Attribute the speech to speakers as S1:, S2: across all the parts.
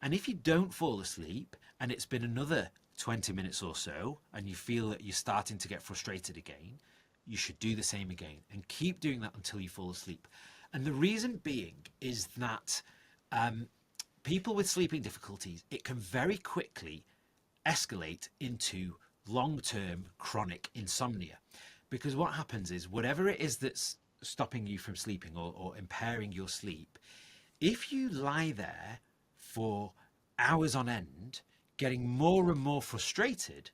S1: And if you don't fall asleep and it's been another 20 minutes or so and you feel that you're starting to get frustrated again, you should do the same again and keep doing that until you fall asleep. And the reason being is that people with sleeping difficulties, it can very quickly escalate into long-term chronic insomnia. Because what happens is whatever it is that's stopping you from sleeping or impairing your sleep, if you lie there for hours on end, getting more and more frustrated,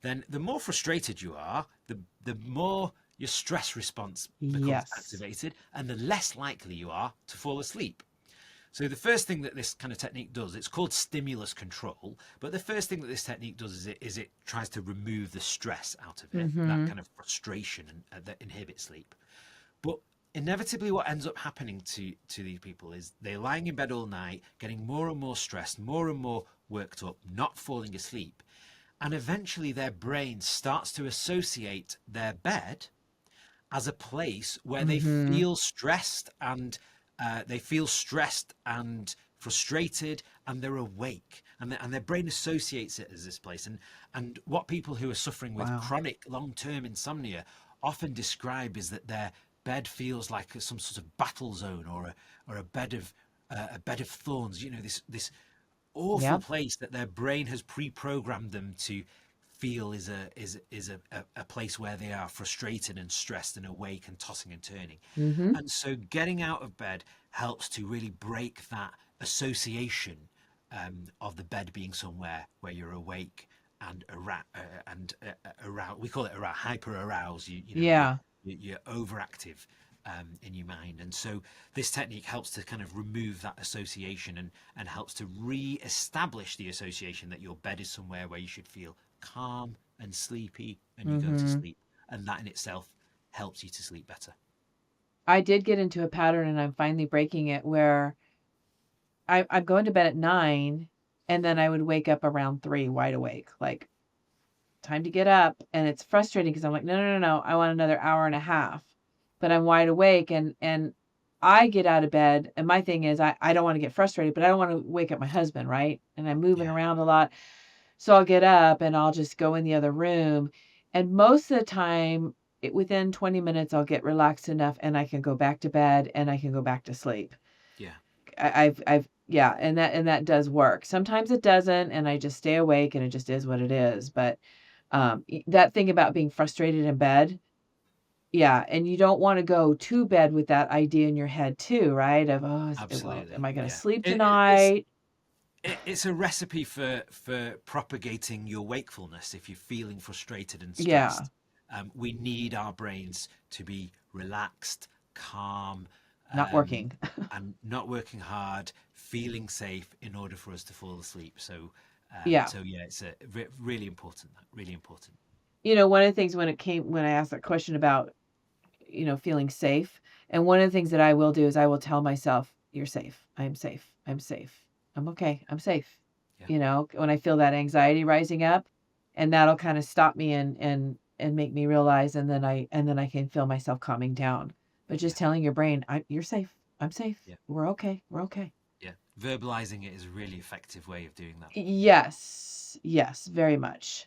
S1: then the more frustrated you are, the more your stress response becomes
S2: Yes.
S1: activated and the less likely you are to fall asleep. So the first thing that this kind of technique does, it's called stimulus control, but the first thing that this technique does is it tries to remove the stress out of it, that
S2: Mm-hmm.
S1: kind of frustration that inhibits sleep. But inevitably what ends up happening to these people is they're lying in bed all night, getting more and more stressed, more and more worked up, not falling asleep. And eventually their brain starts to associate their bed as a place where
S2: Mm-hmm.
S1: they feel stressed and frustrated and they're awake and their brain associates it as this place and what people who are suffering with
S2: Wow.
S1: chronic long-term insomnia often describe is that their bed feels like some sort of battle zone or a bed of thorns, you know, this awful
S2: Yep.
S1: place that their brain has pre-programmed them to feel is a place where they are frustrated and stressed and awake and tossing and turning.
S2: Mm-hmm.
S1: And so getting out of bed helps to really break that association of the bed being somewhere where you're awake and aroused. We call it aroused, hyper aroused. You know
S2: Yeah.
S1: you're overactive in your mind, and so this technique helps to kind of remove that association and helps to re-establish the association that your bed is somewhere where you should feel calm and sleepy, and you go to
S2: Mm-hmm.
S1: sleep, and that in itself helps you to sleep better.
S2: I did get into a pattern and I'm finally breaking it where I'm going to bed at 9 and then I would wake up around 3 wide awake, like time to get up. And it's frustrating because I'm like, no, no, no, no. I want another hour and a half. But I'm wide awake and I get out of bed and my thing is I don't want to get frustrated, but I don't want to wake up my husband, right? And I'm moving
S1: Yeah,
S2: around a lot. So I'll get up and I'll just go in the other room. And most of the time, within 20 minutes, I'll get relaxed enough and I can go back to bed and I can go back to sleep.
S1: yeah.
S2: Yeah, and that does work. Sometimes it doesn't, and I just stay awake and it just is what it is. But that thing about being frustrated in bed, yeah, and you don't want to go to bed with that idea in your head too, right? Of well, am
S1: Absolutely,
S2: I going to
S1: yeah.
S2: sleep
S1: It, it, it's
S2: tonight?
S1: it's a recipe for propagating your wakefulness. If you're feeling frustrated and
S2: Yeah,
S1: stressed, we need our brains to be relaxed, calm,
S2: not
S1: um,
S2: working.
S1: and not working hard, feeling safe in order for us to fall asleep. So,
S2: Yeah.
S1: yeah, it's really important. Really important.
S2: One of the things when I asked that question about, feeling safe, and one of the things that I will do is I will tell myself, "You're safe. I'm safe. I'm safe. I'm okay. I'm safe."
S1: Yeah,
S2: When I feel that anxiety rising up, and that'll kind of stop me and make me realize, and then I can feel myself calming down. But
S1: yeah,
S2: just telling your brain, "You're safe. I'm safe.
S1: yeah,
S2: We're okay. We're okay."
S1: yeah. Verbalizing it is a really effective way of doing that.
S2: Yes. Yes, very much.